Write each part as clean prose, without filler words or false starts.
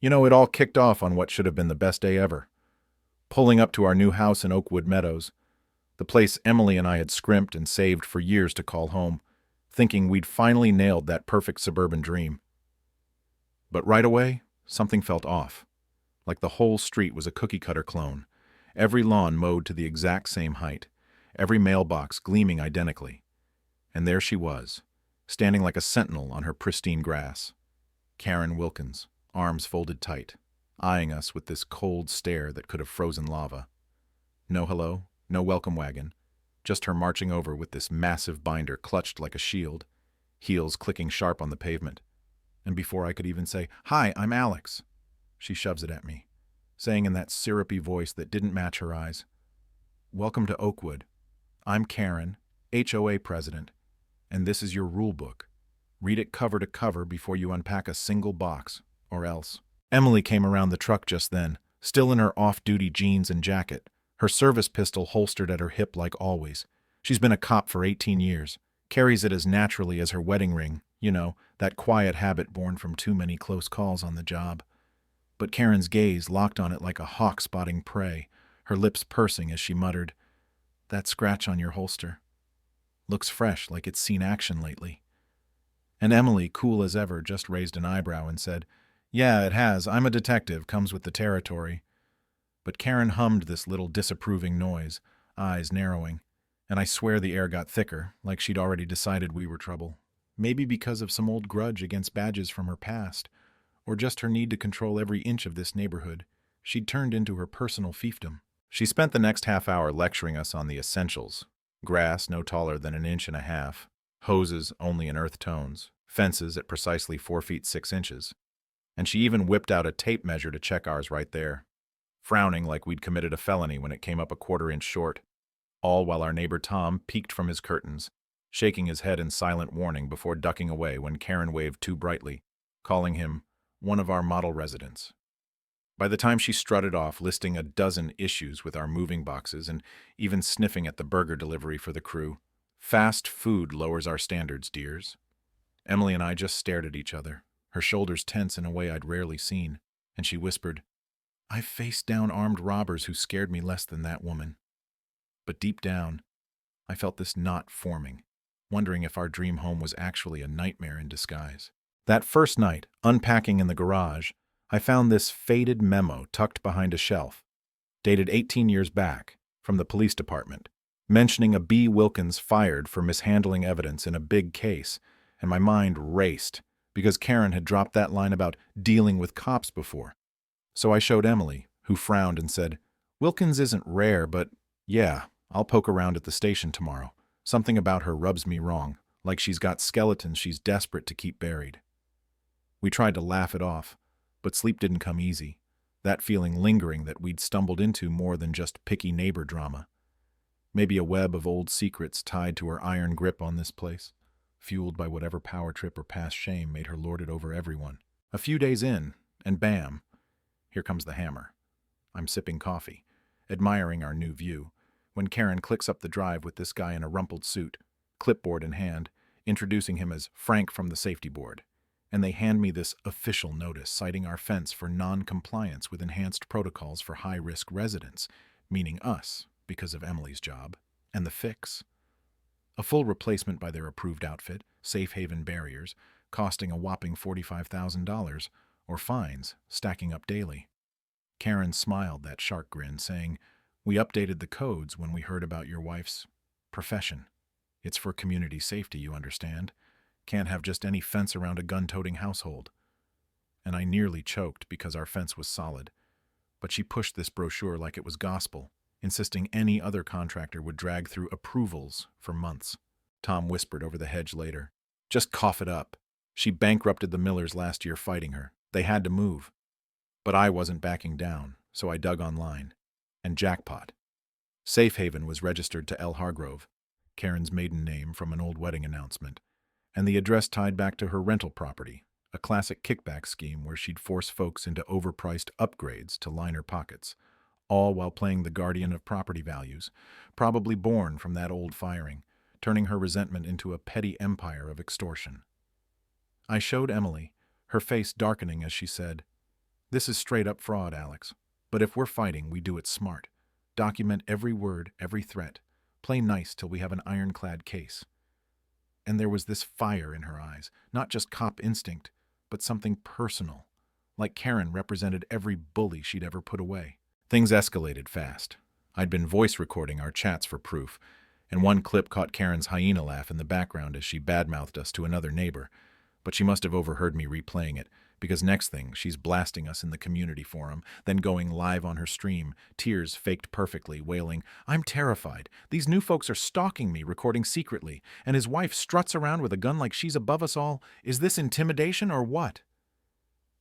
It all kicked off on what should have been the best day ever. Pulling up to our new house in Oakwood Meadows, the place Emily and I had scrimped and saved for years to call home, thinking we'd finally nailed that perfect suburban dream. But right away, something felt off, like the whole street was a cookie-cutter clone, every lawn mowed to the exact same height, every mailbox gleaming identically. And there she was, standing like a sentinel on her pristine grass. Karen Wilkins, arms folded tight, eyeing us with this cold stare that could have frozen lava. No hello, no welcome wagon, just her marching over with this massive binder clutched like a shield, heels clicking sharp on the pavement. And before I could even say, "Hi, I'm Alex," she shoves it at me, saying in that syrupy voice that didn't match her eyes, "Welcome to Oakwood. I'm Karen, HOA president, and this is your rule book. Read it cover to cover before you unpack a single box, or else." Emily came around the truck just then, still in her off-duty jeans and jacket, her service pistol holstered at her hip like always. She's been a cop for 18 years, carries it as naturally as her wedding ring, that quiet habit born from too many close calls on the job. But Karen's gaze locked on it like a hawk spotting prey, her lips pursing as she muttered, "That scratch on your holster looks fresh, like it's seen action lately." And Emily, cool as ever, just raised an eyebrow and said, "Yeah, it has. I'm a detective, comes with the territory." But Karen hummed this little disapproving noise, eyes narrowing, and I swear the air got thicker, like she'd already decided we were trouble. Maybe because of some old grudge against badges from her past, or just her need to control every inch of this neighborhood. She'd turned into her personal fiefdom. She spent the next half hour lecturing us on the essentials: grass no taller than an inch and a half, hoses only in earth tones, fences at precisely 4 feet 6 inches. And she even whipped out a tape measure to check ours right there, frowning like we'd committed a felony when it came up a 1/4 inch short, all while our neighbor Tom peeked from his curtains, shaking his head in silent warning before ducking away when Karen waved too brightly, calling him one of our model residents. By the time she strutted off, listing a dozen issues with our moving boxes and even sniffing at the burger delivery for the crew, "Fast food lowers our standards, dears." Emily and I just stared at each other, her shoulders tense in a way I'd rarely seen, and she whispered, "I've faced down armed robbers who scared me less than that woman." But deep down, I felt this knot forming, wondering if our dream home was actually a nightmare in disguise. That first night, unpacking in the garage, I found this faded memo tucked behind a shelf, dated 18 years back, from the police department, mentioning a B. Wilkins fired for mishandling evidence in a big case, and my mind raced, because Karen had dropped that line about dealing with cops before. So I showed Emily, who frowned and said, "Wilkins isn't rare, but yeah, I'll poke around at the station tomorrow. Something about her rubs me wrong, like she's got skeletons she's desperate to keep buried." We tried to laugh it off, but sleep didn't come easy, that feeling lingering that we'd stumbled into more than just picky neighbor drama. Maybe a web of old secrets tied to her iron grip on this place, fueled by whatever power trip or past shame made her lord it over everyone. A few days in, and bam, here comes the hammer. I'm sipping coffee, admiring our new view, when Karen clicks up the drive with this guy in a rumpled suit, clipboard in hand, introducing him as Frank from the safety board. And they hand me this official notice citing our fence for non-compliance with enhanced protocols for high-risk residents, meaning us, because of Emily's job, and the fix. A full replacement by their approved outfit, safe haven barriers, costing a whopping $45,000, or fines, stacking up daily. Karen smiled that shark grin, saying, "We updated the codes when we heard about your wife's profession. It's for community safety, you understand. Can't have just any fence around a gun-toting household." And I nearly choked because our fence was solid. But she pushed this brochure like it was gospel, insisting any other contractor would drag through approvals for months. Tom whispered over the hedge later, "Just cough it up. She bankrupted the Millers last year fighting her. They had to move." But I wasn't backing down, so I dug online. And jackpot. Safe Haven was registered to L. Hargrove, Karen's maiden name from an old wedding announcement, and the address tied back to her rental property, a classic kickback scheme where she'd force folks into overpriced upgrades to line her pockets, all while playing the guardian of property values, probably born from that old firing, turning her resentment into a petty empire of extortion. I showed Emily, her face darkening as she said, This is straight up fraud, Alex. But if we're fighting, we do it smart. Document every word, every threat. Play nice till we have an ironclad case. And there was this fire in her eyes, not just cop instinct, but something personal, like Karen represented every bully she'd ever put away. Things escalated fast. I'd been voice recording our chats for proof, and one clip caught Karen's hyena laugh in the background as she badmouthed us to another neighbor, but she must have overheard me replaying it, because next thing, she's blasting us in the community forum, then going live on her stream, tears faked perfectly, wailing, "I'm terrified. These new folks are stalking me, recording secretly, and his wife struts around with a gun like she's above us all. Is this intimidation or what?"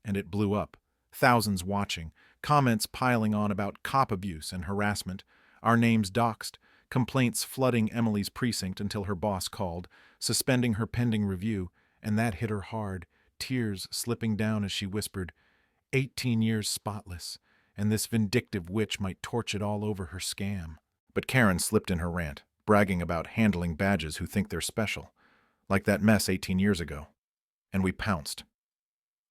And it blew up. Thousands watching, comments piling on about cop abuse and harassment, our names doxed, complaints flooding Emily's precinct until her boss called, suspending her pending review, and that hit her hard, tears slipping down as she whispered, 18 years spotless, and this vindictive witch might torch it all over her scam. But Karen slipped in her rant, bragging about handling badges who think they're special, like that mess 18 years ago. And we pounced.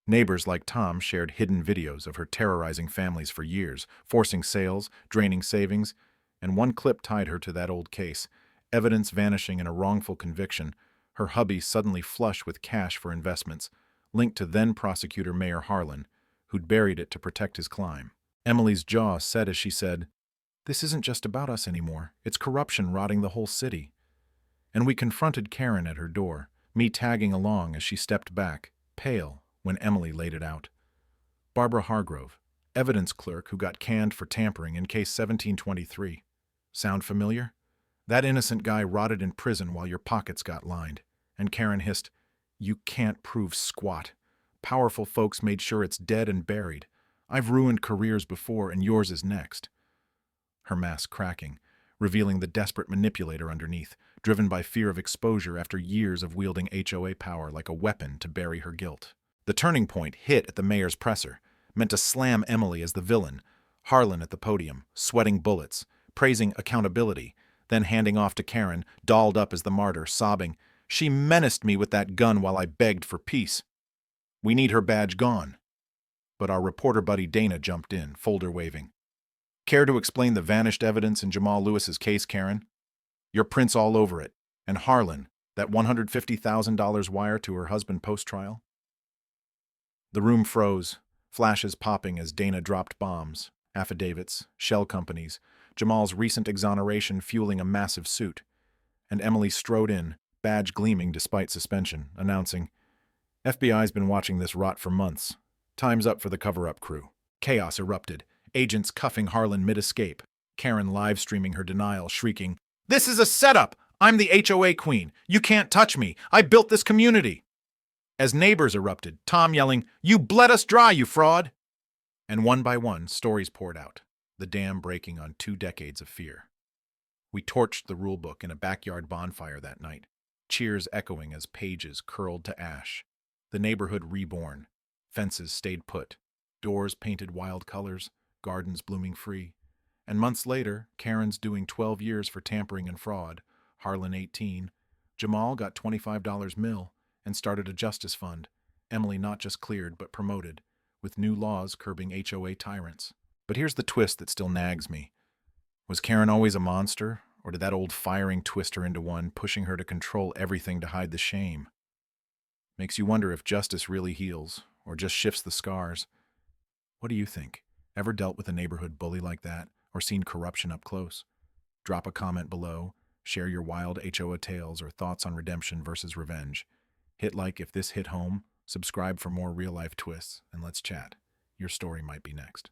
Neighbors like Tom shared hidden videos of her terrorizing families for years, forcing sales, draining savings, and one clip tied her to that old case, evidence vanishing in a wrongful conviction, her hubby suddenly flush with cash for investments, linked to then-prosecutor Mayor Harlan, who'd buried it to protect his climb. Emily's jaw set as she said, "This isn't just about us anymore. It's corruption rotting the whole city." And we confronted Karen at her door, me tagging along as she stepped back, pale, when Emily laid it out. Barbara Hargrove, evidence clerk who got canned for tampering in case 1723. Sound familiar? That innocent guy rotted in prison while your pockets got lined. And Karen hissed, "You can't prove squat. Powerful folks made sure it's dead and buried. I've ruined careers before, and yours is next." Her mask cracking, revealing the desperate manipulator underneath, driven by fear of exposure after years of wielding HOA power like a weapon to bury her guilt. The turning point hit at the mayor's presser, meant to slam Emily as the villain, Harlan at the podium, sweating bullets, praising accountability, then handing off to Karen, dolled up as the martyr, sobbing, "She menaced me with that gun while I begged for peace. We need her badge gone." But our reporter buddy Dana jumped in, folder waving. "Care to explain the vanished evidence in Jamal Lewis's case, Karen? Your print's all over it. And Harlan, that $150,000 wire to her husband post-trial?" The room froze, flashes popping as Dana dropped bombs, affidavits, shell companies, Jamal's recent exoneration fueling a massive suit. And Emily strode in, badge gleaming despite suspension, announcing, "FBI's been watching this rot for months. Time's up for the cover-up crew." Chaos erupted, agents cuffing Harlan mid-escape, Karen live-streaming her denial, shrieking, "This is a setup! I'm the HOA queen! You can't touch me! I built this community!" As neighbors erupted, Tom yelling, "You bled us dry, you fraud!" And one by one, stories poured out, the dam breaking on 2 decades of fear. We torched the rulebook in a backyard bonfire that night, cheers echoing as pages curled to ash. The neighborhood reborn. Fences stayed put, doors painted wild colors, gardens blooming free. And months later, Karen's doing 12 years for tampering and fraud, Harlan 18. Jamal got $25 mil and started a justice fund. Emily not just cleared, but promoted, with new laws curbing HOA tyrants. But here's the twist that still nags me. Was Karen always a monster, or did that old firing twist her into one, pushing her to control everything to hide the shame? Makes you wonder if justice really heals, or just shifts the scars. What do you think? Ever dealt with a neighborhood bully like that, or seen corruption up close? Drop a comment below, share your wild HOA tales or thoughts on redemption versus revenge. Hit like if this hit home, subscribe for more real-life twists, and let's chat. Your story might be next.